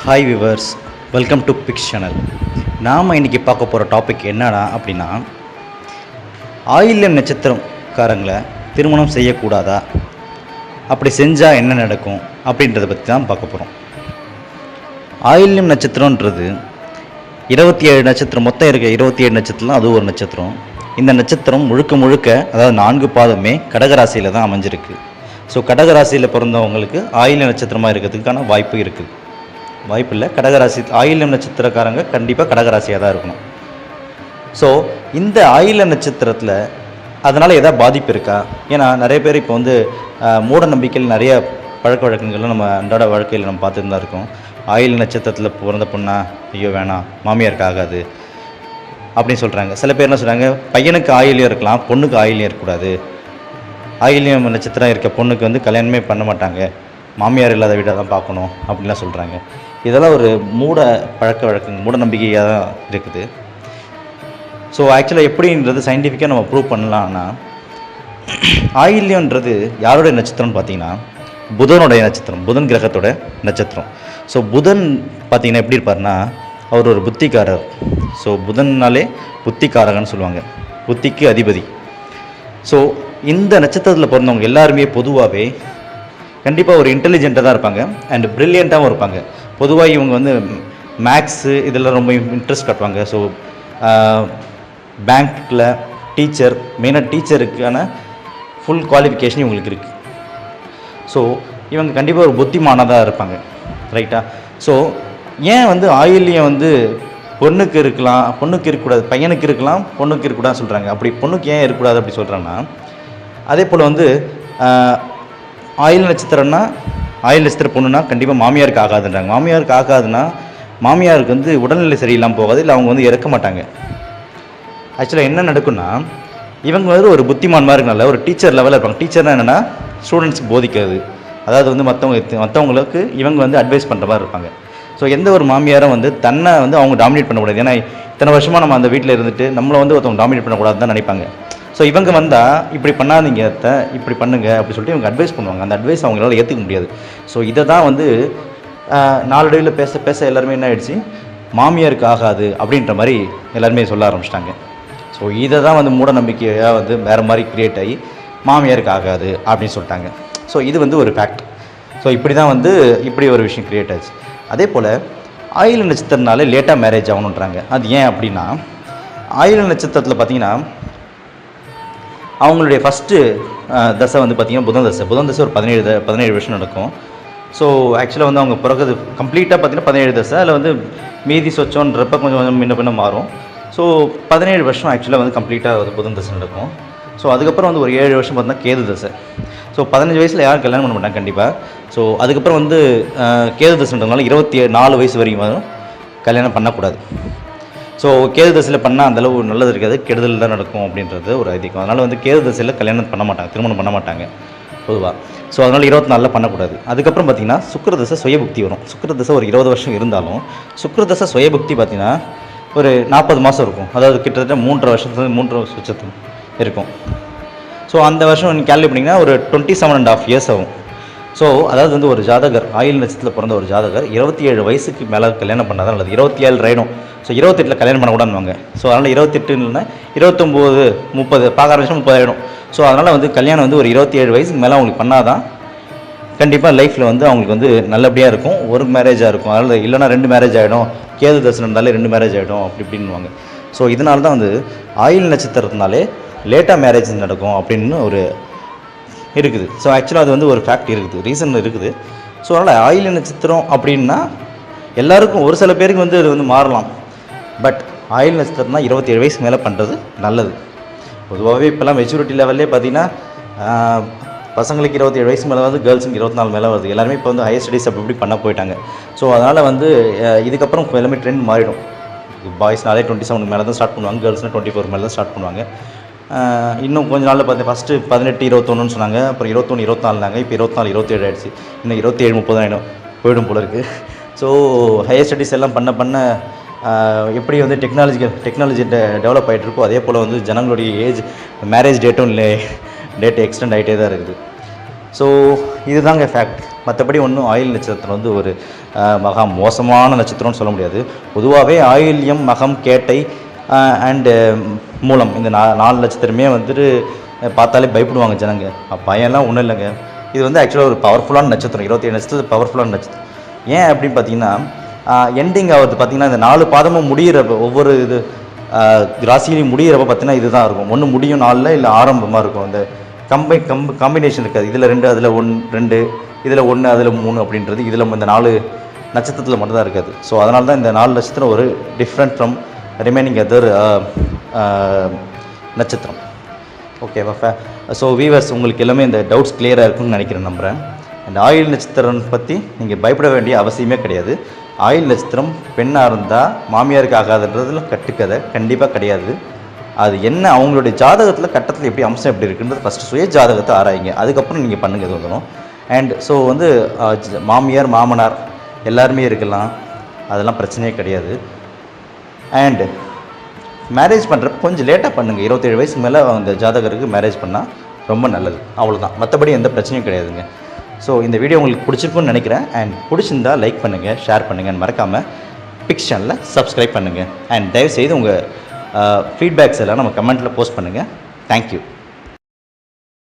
Hi viewers, welcome to Pix channel. நாம் இன்றைக்கி பார்க்க போகிற டாபிக் என்னடா அப்படின்னா, ஆயில்யம் நட்சத்திரக்காரங்களை திருமணம் செய்யக்கூடாதா, அப்படி செஞ்சால் என்ன நடக்கும் அப்படின்றத பற்றி தான் பார்க்க போகிறோம். ஆயில்யம் நட்சத்திரன்றது 27 நட்சத்திரம், மொத்தம் இருக்க 27 நட்சத்திரம் அது ஒரு நட்சத்திரம். இந்த நட்சத்திரம் முழுக்க அதாவது 4 பாதமே கடகராசியில் தான் அமைஞ்சிருக்கு. ஸோ கடகராசியில் பிறந்தவங்களுக்கு ஆயில்யம் நட்சத்திரமாக இருக்கிறதுக்கான வாய்ப்பு இருக்குது. வாய்ப்பு இல்லை, கடகராசி ஆயில்யம் நட்சத்திரக்காரங்க கண்டிப்பாக கடகராசியாக தான் இருக்கணும். ஸோ இந்த ஆயில்யம் நட்சத்திரத்தில் அதனால் எதாவது பாதிப்பு இருக்கா? ஏன்னா நிறைய பேர் இப்போ மூட நம்பிக்கையில் நிறைய பழக்க வழக்கங்கள்லாம் நம்ம அன்றாட வாழ்க்கையில் நம்ம பார்த்துட்டு தான் இருக்கோம். ஆயில்யம் நட்சத்திரத்தில் பிறந்த பொண்ணா, ஐயோ வேணாம், மாமியாருக்கு ஆகாது அப்படின்னு சொல்கிறாங்க. சில பேர் என்ன சொல்கிறாங்க, பையனுக்கு ஆயில்யம் இருக்கலாம், பொண்ணுக்கு ஆயில்யம் இருக்கக்கூடாது, ஆயில்யம் நட்சத்திரம் இருக்க பொண்ணுக்கு கல்யாணமே பண்ண மாட்டாங்க, மாமியார் இல்லாத வீடாக தான் பார்க்கணும் அப்படின்லாம் சொல்கிறாங்க. இதெல்லாம் ஒரு மூட பழக்க வழக்கங்கள், மூட நம்பிக்கையாக தான் இருக்குது. ஸோ ஆக்சுவலாக எப்படின்றது சயின்டிஃபிக்காக நம்ம ப்ரூவ் பண்ணலான்னா, ஆயில்யன்றது யாருடைய நட்சத்திரம்னு பார்த்தீங்கன்னா புதனுடைய நட்சத்திரம், புதன் கிரகத்தோட நட்சத்திரம். ஸோ புதன் பார்த்தீங்கன்னா எப்படி இருப்பார்னா, அவர் ஒரு புத்திக்காரர். ஸோ புதன்னாலே புத்திக்காரகன்னு சொல்லுவாங்க, புத்திக்கு அதிபதி. ஸோ இந்த நட்சத்திரத்தில் பிறந்தவங்க எல்லாருமே பொதுவாகவே கண்டிப்பாக ஒரு இன்டெலிஜென்ட்டாக தான் இருப்பாங்க அண்ட் ப்ரில்லியண்ட்டாகவும் இருப்பாங்க. பொதுவாக இவங்க மேக்ஸு இதெல்லாம் ரொம்ப இன்ட்ரெஸ்ட் காட்டுவாங்க. ஸோ பேங்க்கில் டீச்சர், மெயினாக டீச்சருக்கான ஃபுல் குவாலிஃபிகேஷன் இவங்களுக்கு இருக்குது. ஸோ இவங்க கண்டிப்பாக ஒரு புத்திமானதாக இருப்பாங்க, ரைட்டா? ஸோ ஏன் ஆயில்யம் பொண்ணுக்கு இருக்கலாம், பொண்ணுக்கு இருக்கக்கூடாது, பையனுக்கு இருக்கலாம், பொண்ணுக்கு இருக்கக்கூடாதுன்னு சொல்கிறாங்க. அப்படி பொண்ணுக்கு ஏன் இருக்கக்கூடாது அப்படி சொல்கிறாங்கன்னா, அதே போல் ஆயில் நட்சத்திரம்னா, ஆயில் நட்சத்திர பொண்ணுன்னா கண்டிப்பாக மாமியாருக்கு ஆகாதுன்றாங்க. மாமியாருக்கு ஆகாதுன்னா மாமியாருக்கு உடல்நிலை சரியில்லாமல் போகாது, இல்லை அவங்க இறக்க மாட்டாங்க. ஆக்சுவலாக என்ன நடக்குன்னா, இவங்க ஒரு புத்திமான் மாதிரி இருக்கனால ஒரு டீச்சர் லெவலில் இருப்பாங்க. டீச்சர்னால் என்னென்னா ஸ்டூடெண்ட்ஸ்க்கு போதிக்கிறது, அதாவது மற்றவங்களுக்கு இவங்க அட்வைஸ் பண்ணுற மாதிரி இருப்பாங்க. ஸோ எந்த ஒரு மாமியாரும் தன்னை அவங்க டாமினேட் பண்ணக்கூடாது. ஏன்னா இத்தனை வருஷமாக நம்ம அந்த வீட்டில் இருந்துட்டு நம்மளை ஒருத்தவங்க டாமினேட் பண்ணக்கூடாதுன்னு தான் நினைப்பாங்க. ஸோ இவங்க வந்தால் இப்படி பண்ணாதீங்க, இப்படி பண்ணுங்க அப்படி சொல்லிட்டு இவங்க அட்வைஸ் பண்ணுவாங்க. அந்த அட்வைஸ் அவங்களால ஏற்றுக்க முடியாது. ஸோ இதை தான் நாளடைவில் பேச பேச எல்லாருமே என்ன ஆகிடுச்சு, மாமியாருக்கு ஆகாது அப்படின்ற மாதிரி எல்லாருமே சொல்ல ஆரம்பிச்சிட்டாங்க. ஸோ இதை தான் மூட நம்பிக்கையாக வேறு மாதிரி க்ரியேட் ஆகி மாமியாருக்கு ஆகாது அப்படின்னு சொல்லிட்டாங்க. ஸோ இது ஒரு ஃபேக்ட். ஸோ இப்படி தான் இப்படி ஒரு விஷயம் க்ரியேட் ஆச்சு. அதே போல் ஆயில்யம் நட்சத்திரனாலே லேட்டாக மேரேஜ் ஆகணுன்றாங்க. அது ஏன் அப்படின்னா, ஆயில்யம் நட்சத்திரத்தில் பார்த்திங்கன்னா அவங்களுடைய ஃபஸ்ட்டு தசை பார்த்திங்கன்னா புதன் தசை. புதன் தசை ஒரு 17 வருஷம் நடக்கும். ஸோ ஆக்சுவலாக அவங்க பிறகுது கம்ப்ளீட்டாக பார்த்திங்கன்னா 17 தசை. அதில் மீதி சொச்சோன்றப்ப கொஞ்சம் முன்ன பின்ன மாறும். ஸோ 17 வருஷம் ஆக்சுவலாக கம்ப்ளீட்டாக புதன் தசை நடக்கும். ஸோ அதுக்கப்புறம் ஒரு 7 வருஷம் பார்த்தீங்கன்னா கேது தசை. ஸோ 15 வயசில் யாரும் கல்யாணம் பண்ண மாட்டாங்க கண்டிப்பாக. ஸோ அதுக்கப்புறம் கேது தசைன்றதுனால 24 வயசு வரைக்கும் கல்யாணம் பண்ணக்கூடாது. ஸோ கேது தசையில் பண்ணால் அந்தளவு நல்லது இருக்காது, கெடுதல் தான் நடக்கும் அப்படின்றது ஒரு ஐதீகம். அதனால் கேது தசையில் கல்யாணம் பண்ண மாட்டாங்க, திருமணம் பண்ண மாட்டாங்க பொதுவாக. ஸோ அதனால் 24 பண்ணக்கூடாது. அதுக்கப்புறம் பார்த்திங்கன்னா சுக்கிர தசை சுயபுக்தி வரும். சுக்கிர தசை ஒரு 20 வருஷம் இருந்தாலும் சுக்கிர தசை சுயபுக்தி பார்த்திங்கன்னா ஒரு 40 மாதம் இருக்கும். அதாவது கிட்டத்தட்ட 3.5 வருஷத்துக்கு இருக்கும். ஸோ அந்த வருஷம் கேல்குலேட் பண்ணிங்கன்னா ஒரு 27.5 இயர்ஸ் ஆகும். ஸோ அதாவது ஒரு ஜாதகர், ஆயில் நட்சத்திரத்தில் பிறந்த ஒரு ஜாதகர் 27 வயசுக்கு மேலே கல்யாணம் பண்ணால் தான் நல்லது. 27 ரைடும். ஸோ 28 கல்யாணம் பண்ணக்கூடாதுவாங்க. ஸோ அதனால் 28 இல்லைன்னா 29, 30 பார்க்க ஆரம்பிச்சுன்னா 30 ஆகிடும். ஸோ அதனால் கல்யாணம் ஒரு 27 வயசுக்கு மேலே அவங்களுக்கு பண்ணால் தான் கண்டிப்பாக லைஃப்பில் அவங்களுக்கு நல்லபடியாக இருக்கும், ஒரு மேரேஜாக இருக்கும். அதனால் இல்லைனா 2 மேரேஜ் ஆகிடும், கேது தசை இருந்தாலே 2 மேரேஜ் ஆகிடும் அப்படி இப்படின்னுவாங்க. ஸோ இதனால தான் ஆயில் நட்சத்திரத்தினாலே லேட்டாக மேரேஜ் நடக்கும் அப்படின்னு ஒரு இருக்குது. ஸோ ஆக்சுவலாக அது ஒரு ஃபேக்ட் இருக்குது, ரீசன் இருக்குது. ஸோ அதனால் ஆயில்யம் நட்சத்திரம் அப்படின்னா எல்லாருக்கும், ஒரு சில பேருக்கு அது மாறலாம். பட் ஆயில் நட்சத்திரம்னா 27 வயசு மேலே பண்ணுறது நல்லது. பொதுவாகவே இப்போல்லாம் மெச்சூரிட்டி லெவல்லே பார்த்திங்கன்னா பசங்களுக்கு 27 வயசு மேலே வருது, கேர்ள்ஸுக்கு 24 மேலே வருது. எல்லாருமே இப்போ ஹையர் ஸ்டடீஸ் அப்படி இப்படி பண்ண போயிட்டாங்க. ஸோ அதனால் இதுக்கப்புறம் எல்லாமே ட்ரெண்ட் மாறிடும். பாய்ஸ்னாலே 27 மேலே தான் ஸ்டார்ட் பண்ணுவாங்க, கேர்ள்ஸ்னால் 24 மேலே தான் ஸ்டார்ட் பண்ணுவாங்க. இன்னும் கொஞ்ச நாளில் ஃபஸ்ட்டு 18, 21 சொன்னாங்க, அப்புறம் 21, 24 இப்போ 24, 27 ஆகிடுச்சு. இன்னும் 27, 30 ஆகிடும், போயிடும் போல இருக்குது. ஸோ ஹையர் ஸ்டடீஸ் எல்லாம் பண்ண எப்படி டெக்னாலஜி டெவலப் ஆகிட்டு இருக்கோ, அதே போல் ஜனங்களுடைய ஏஜ் மேரேஜ் டேட்டும் எக்ஸ்டெண்ட் ஆகிட்டே தான் இருக்குது. ஸோ இதுதாங்க ஃபேக்ட். மற்றபடி ஒன்றும் ஆயில் நட்சத்திரம் வந்து ஒரு மகா மோசமான நட்சத்திரம்னு சொல்ல முடியாது. பொதுவாகவே ஆயில்யம், மகம், கேட்டை அண்டு மூலம் இந்த 4 நட்சத்திரமே வந்துட்டு பார்த்தாலே பயப்படுவாங்க ஜனங்க. பயம்லாம் ஒன்றும் இல்லைங்க. இது வந்து ஆக்சுவலாக ஒரு பவர்ஃபுல்லான நட்சத்திரம். 27 நட்சத்திரம் பவர்ஃபுல்லான நட்சத்திரம். ஏன் அப்படின்னு பார்த்தீங்கன்னா எண்டிங் ஆகுது பார்த்தீங்கன்னா இந்த 4 பாதமும் முடிகிறப்ப ஒவ்வொரு இது ராசியிலையும் முடிகிறப்ப பார்த்தீங்கன்னா இதுதான் இருக்கும். ஒன்று முடியும் 4ல் இல்லை ஆரம்பமாக இருக்கும். அந்த காம்பினேஷன் இருக்காது. இதில் 2 அதில் 2 இதில் 1 அதில் 3 அப்படின்றது இதில் இந்த 4 நட்சத்திரத்தில் மட்டும்தான் இருக்காது. ஸோ அதனால தான் இந்த 4 நட்சத்திரம் ஒரு டிஃப்ரெண்ட் ஃப்ரம் ரிமைனிங் அதர் நட்சத்திரம். ஓகேவா? ஸோ வீவர்ஸ், உங்களுக்கு எல்லாமே இந்த டவுட்ஸ் கிளியராக இருக்குன்னு நினைக்கிறேன், நம்புகிறேன். அந்த ஆயில் நட்சத்திரம் பற்றி நீங்கள் பயப்பட வேண்டிய அவசியமே கிடையாது. ஆயில் நட்சத்திரம் பெண்ணாக இருந்தால் மாமியாருக்கு ஆகாதுன்றதுல கட்டுக்கதை கண்டிப்பாக கிடையாது. அது என்ன அவங்களுடைய ஜாதகத்தில் கட்டத்தில் எப்படி அம்சம் எப்படி இருக்குன்றது ஃபஸ்ட்டு சுய ஜாதகத்தை ஆராய்ங்க. அதுக்கப்புறம் நீங்கள் பண்ணுங்க இது வந்துடும். அண்ட் ஸோ வந்து மாமியார் மாமனார் எல்லாருமே இருக்கலாம், அதெல்லாம் பிரச்சனையே கிடையாது. அண்டு மேரேஜ் பண்ணுறப்ப கொஞ்சம் லேட்டாக பண்ணுங்கள். 27 வயசுக்கு மேலே அந்த ஜாதகருக்கு மேரேஜ் பண்ணால் ரொம்ப நல்லது. அவ்வளோதான், மற்றபடி எந்த பிரச்சனையும் கிடையாதுங்க. ஸோ இந்த வீடியோ உங்களுக்கு பிடிச்சிருக்குன்னு நினைக்கிறேன். அண்ட் பிடிச்சிருந்தா லைக் பண்ணுங்கள், ஷேர் பண்ணுங்கள், மறக்காமல் பிக்ஸ் சேனலில் சப்ஸ்கிரைப் பண்ணுங்கள். அண்ட் தயவுசெய்து உங்கள் ஃபீட்பேக்ஸ் எல்லாம் நம்ம கமெண்ட்டில் போஸ்ட் பண்ணுங்கள். தேங்க்யூ.